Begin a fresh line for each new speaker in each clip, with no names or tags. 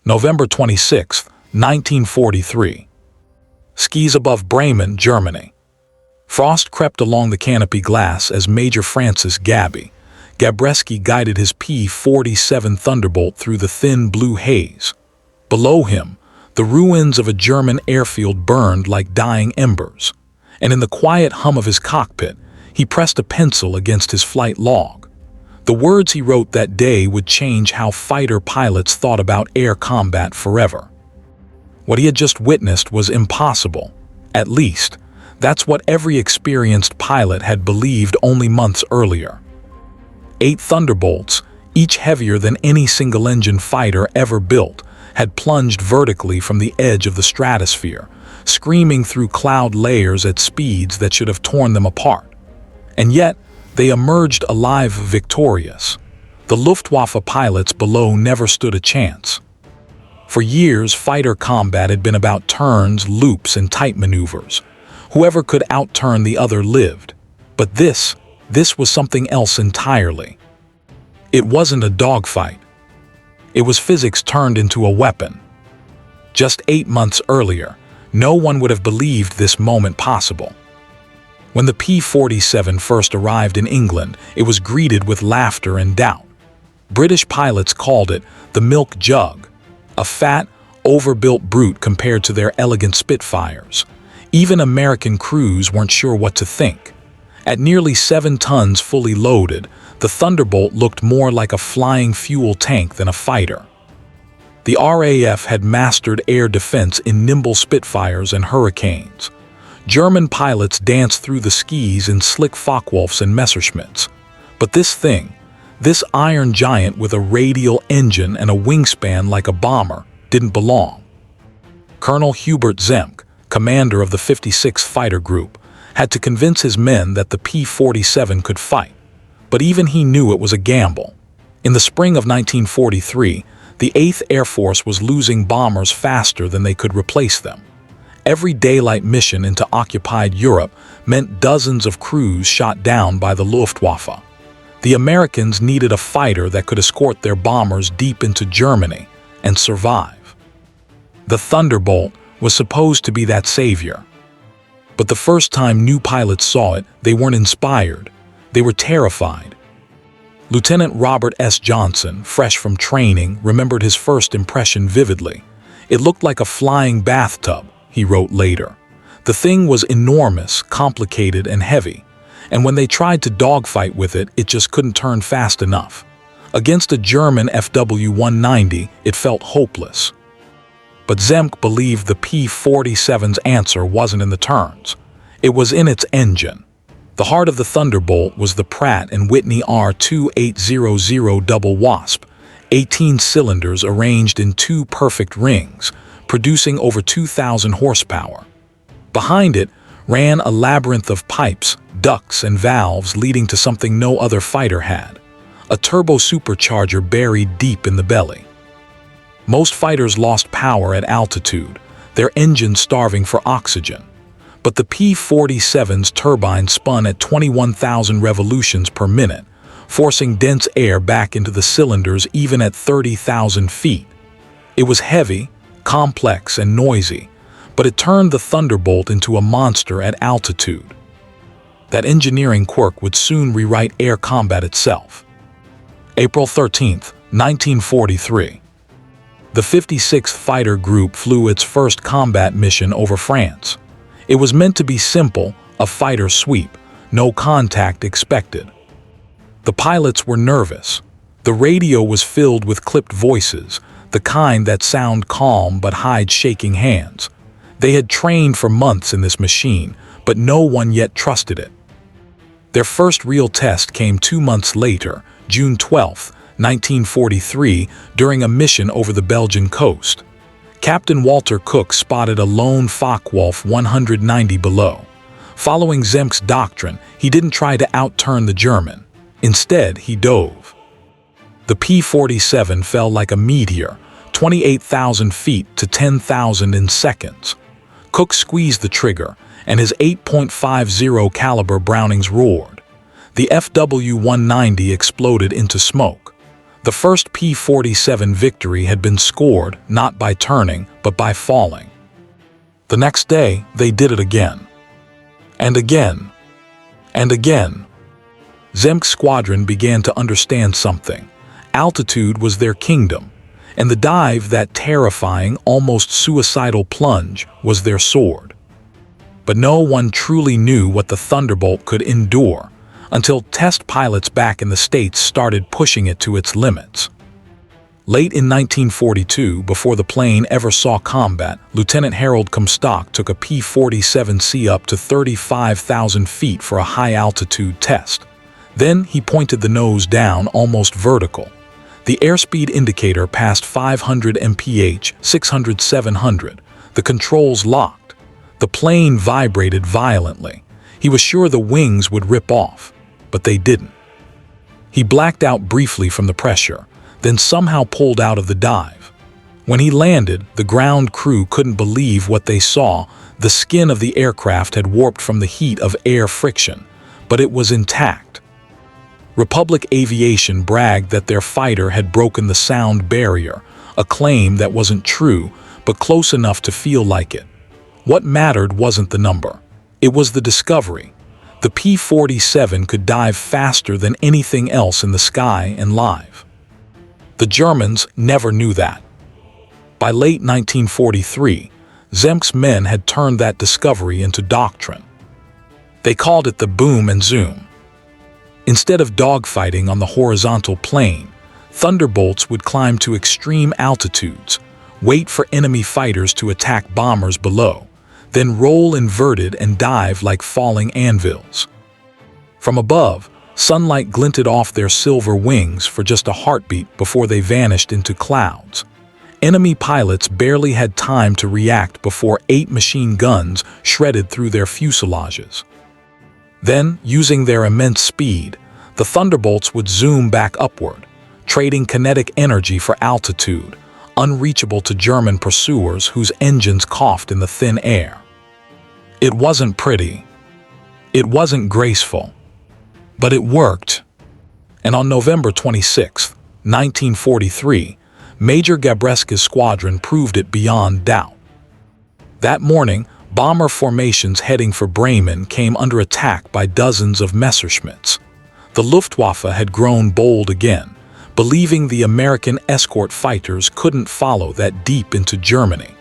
November 26, 1943. Skis above Bremen, Germany. Frost crept along the canopy glass as Major Francis Gabreski guided his P-47 Thunderbolt through the thin blue haze. Below him, the ruins of a German airfield burned like dying embers, and in the quiet hum of his cockpit, he pressed a pencil against his flight log. The words he wrote that day would change how fighter pilots thought about air combat forever. What he had just witnessed was impossible. At least, that's what every experienced pilot had believed only months earlier. 8 Thunderbolts, each heavier than any single-engine fighter ever built, had plunged vertically from the edge of the stratosphere, screaming through cloud layers at speeds that should have torn them apart. And yet, they emerged alive, victorious. The Luftwaffe pilots below never stood a chance. For years, fighter combat had been about turns, loops, and tight maneuvers. Whoever could outturn the other lived. But this was something else entirely. It wasn't a dogfight. It was physics turned into a weapon. Just 8 months earlier, no one would have believed this moment possible. When the P-47 first arrived in England, it was greeted with laughter and doubt. British pilots called it the milk jug, a fat, overbuilt brute compared to their elegant Spitfires. Even American crews weren't sure what to think. At nearly 7 tons fully loaded, the Thunderbolt looked more like a flying fuel tank than a fighter. The RAF had mastered air defense in nimble Spitfires and Hurricanes. German pilots danced through the skis in slick Focke-Wulfs and Messerschmitts. But this iron giant with a radial engine and a wingspan like a bomber, didn't belong. Colonel Hubert Zemke, commander of the 56th Fighter Group, had to convince his men that the P-47 could fight. But even he knew it was a gamble. In the spring of 1943, the 8th Air Force was losing bombers faster than they could replace them. Every daylight mission into occupied Europe meant dozens of crews shot down by the Luftwaffe. The Americans needed a fighter that could escort their bombers deep into Germany and survive. The Thunderbolt was supposed to be that savior. But the first time new pilots saw it, they weren't inspired. They were terrified. Lieutenant Robert S. Johnson, fresh from training, remembered his first impression vividly. "It looked like a flying bathtub," he wrote later. "The thing was enormous, complicated, and heavy, and when they tried to dogfight with it, it just couldn't turn fast enough. Against a German FW-190, it felt hopeless." But Zemke believed the P-47's answer wasn't in the turns. It was in its engine. The heart of the Thunderbolt was the Pratt Whitney R-2800 double wasp, 18 cylinders arranged in 2 perfect rings, producing over 2,000 horsepower. Behind it ran a labyrinth of pipes, ducts, and valves leading to something no other fighter had, a turbo supercharger buried deep in the belly. Most fighters lost power at altitude, their engines starving for oxygen. But the P-47's turbine spun at 21,000 revolutions per minute, forcing dense air back into the cylinders even at 30,000 feet. It was heavy, complex, and noisy, but it turned the Thunderbolt into a monster at altitude. That engineering quirk would soon rewrite air combat itself. April 13, 1943. The 56th Fighter Group flew its first combat mission over France. It was meant to be simple, a fighter sweep, no contact expected. The pilots were nervous. The radio was filled with clipped voices, the kind that sound calm but hide shaking hands. They had trained for months in this machine, but no one yet trusted it. Their first real test came 2 months later, June 12, 1943, during a mission over the Belgian coast. Captain Walter Cook spotted a lone Focke-Wulf 190 below. Following Zemke's doctrine, he didn't try to outturn the German. Instead, he dove. The P-47 fell like a meteor, 28,000 feet to 10,000 in seconds. Cook squeezed the trigger, and his 8.50 caliber Brownings roared. The FW-190 exploded into smoke. The first P-47 victory had been scored not by turning, but by falling. The next day, they did it again. And again. And again. Zemke's squadron began to understand something. Altitude was their kingdom, and the dive, that terrifying, almost suicidal plunge, was their sword. But no one truly knew what the Thunderbolt could endure until test pilots back in the States started pushing it to its limits. Late in 1942, before the plane ever saw combat, Lieutenant Harold Comstock took a P-47C up to 35,000 feet for a high-altitude test. Then he pointed the nose down, almost vertical. The airspeed indicator passed 500 mph, 600-700. The controls locked. The plane vibrated violently. He was sure the wings would rip off, but they didn't. He blacked out briefly from the pressure, then somehow pulled out of the dive. When he landed, the ground crew couldn't believe what they saw. The skin of the aircraft had warped from the heat of air friction, but it was intact. Republic Aviation bragged that their fighter had broken the sound barrier, a claim that wasn't true, but close enough to feel like it. What mattered wasn't the number. It was the discovery. The P-47 could dive faster than anything else in the sky and live. The Germans never knew that. By late 1943, Zemke's men had turned that discovery into doctrine. They called it the boom and zoom. Instead of dogfighting on the horizontal plane, Thunderbolts would climb to extreme altitudes, wait for enemy fighters to attack bombers below, then roll inverted and dive like falling anvils. From above, sunlight glinted off their silver wings for just a heartbeat before they vanished into clouds. Enemy pilots barely had time to react before 8 machine guns shredded through their fuselages. Then, using their immense speed, the Thunderbolts would zoom back upward, trading kinetic energy for altitude, unreachable to German pursuers whose engines coughed in the thin air. It wasn't pretty. It wasn't graceful. But it worked. And on November 26, 1943, Major Gabreski's squadron proved it beyond doubt. That morning, bomber formations heading for Bremen came under attack by dozens of Messerschmitts. The Luftwaffe had grown bold again, believing the American escort fighters couldn't follow that deep into Germany.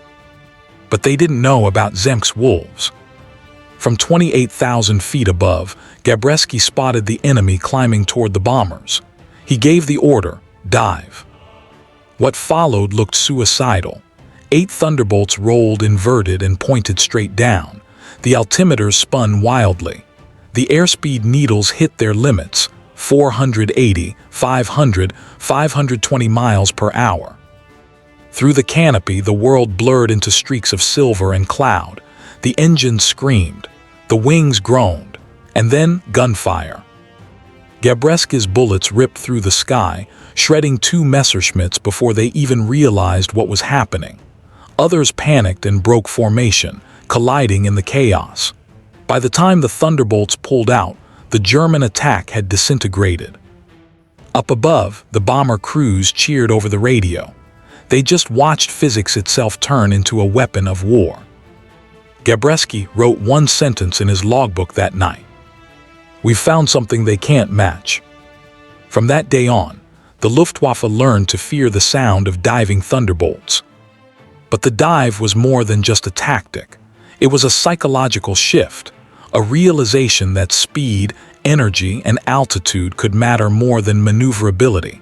But they didn't know about Zemke's wolves. From 28,000 feet above, Gabreski spotted the enemy climbing toward the bombers. He gave the order, dive. What followed looked suicidal. 8 Thunderbolts rolled inverted and pointed straight down. The altimeters spun wildly. The airspeed needles hit their limits, 480, 500, 520 miles per hour. Through the canopy, the world blurred into streaks of silver and cloud. The engines screamed, the wings groaned, and then gunfire. Gabreski's bullets ripped through the sky, shredding 2 Messerschmitts before they even realized what was happening. Others panicked and broke formation, colliding in the chaos. By the time the Thunderbolts pulled out, the German attack had disintegrated. Up above, the bomber crews cheered over the radio. They just watched physics itself turn into a weapon of war. Gabreski wrote one sentence in his logbook that night. "We've found something they can't match." From that day on, the Luftwaffe learned to fear the sound of diving Thunderbolts. But the dive was more than just a tactic. It was a psychological shift, a realization that speed, energy, and altitude could matter more than maneuverability.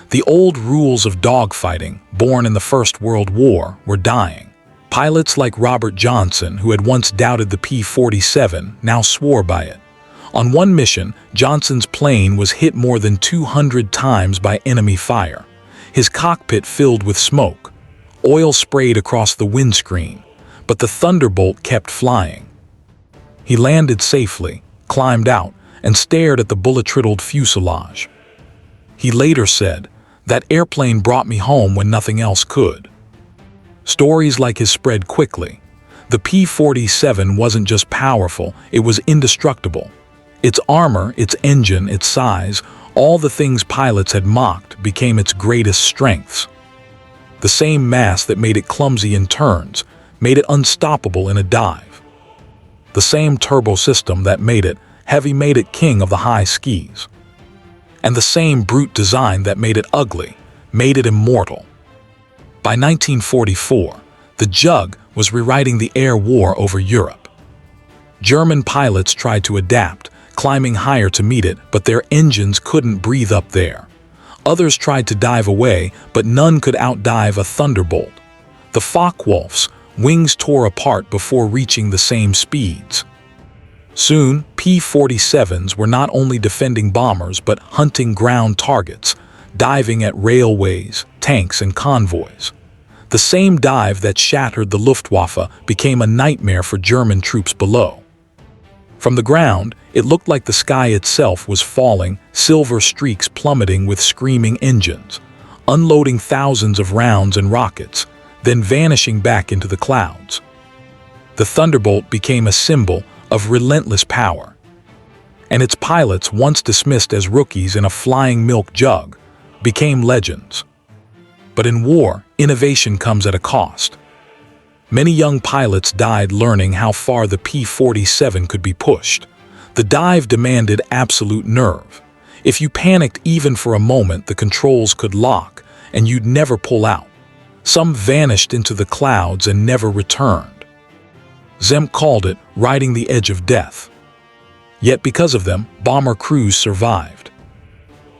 The old rules of dogfighting, born in the First World War, were dying. Pilots like Robert Johnson, who had once doubted the P-47, now swore by it. On one mission, Johnson's plane was hit more than 200 times by enemy fire. His cockpit filled with smoke. Oil sprayed across the windscreen, but the Thunderbolt kept flying. He landed safely, climbed out, and stared at the bullet-riddled fuselage. He later said, "That airplane brought me home when nothing else could." Stories like his spread quickly. The P-47 wasn't just powerful, it was indestructible. Its armor, its engine, its size, All the things pilots had mocked became its greatest strengths. The same mass that made it clumsy in turns made it unstoppable in a dive. The same turbo system that made it heavy made it king of the high skis. And the same brute design that made it ugly made it immortal. By 1944, the Jug was rewriting the air war over Europe. German pilots tried to adapt, climbing higher to meet it, but their engines couldn't breathe up there. Others tried to dive away, but none could outdive a Thunderbolt. The Focke-Wulf's wings tore apart before reaching the same speeds. Soon, P-47's were not only defending bombers but hunting ground targets, diving at railways, tanks, and convoys. The same dive that shattered the Luftwaffe became a nightmare for German troops below. From the ground, it looked like the sky itself was falling, silver streaks plummeting with screaming engines, unloading thousands of rounds and rockets, then vanishing back into the clouds. The Thunderbolt became a symbol of relentless power. And its pilots, once dismissed as rookies in a flying milk jug, became legends. But in war, innovation comes at a cost. Many young pilots died learning how far the P-47 could be pushed. The dive demanded absolute nerve. If you panicked even for a moment, the controls could lock, and you'd never pull out. Some vanished into the clouds and never returned. Zemke called it riding the edge of death. Yet because of them, bomber crews survived.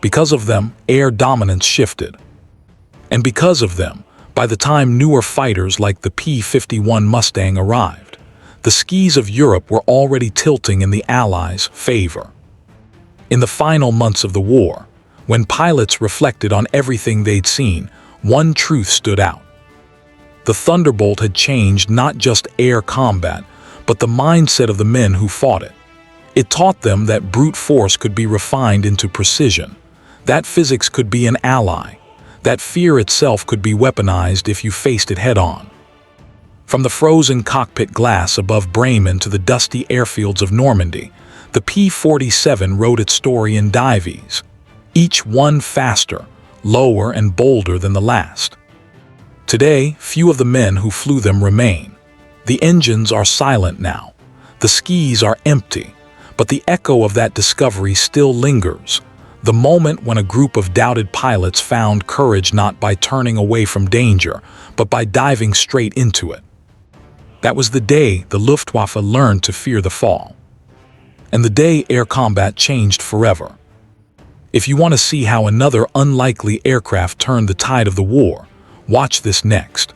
Because of them, air dominance shifted. And because of them, by the time newer fighters like the P-51 Mustang arrived, the skis of Europe were already tilting in the Allies' favor. In the final months of the war, when pilots reflected on everything they'd seen, one truth stood out. The Thunderbolt had changed not just air combat, but the mindset of the men who fought it. It taught them that brute force could be refined into precision, that physics could be an ally, that fear itself could be weaponized if you faced it head-on. From the frozen cockpit glass above Bremen to the dusty airfields of Normandy, the P-47 wrote its story in dives, each one faster, lower, and bolder than the last. Today, few of the men who flew them remain. The engines are silent now. The skis are empty, but the echo of that discovery still lingers. The moment when a group of doubted pilots found courage not by turning away from danger, but by diving straight into it. That was the day the Luftwaffe learned to fear the fall. And the day air combat changed forever. If you want to see how another unlikely aircraft turned the tide of the war, watch this next.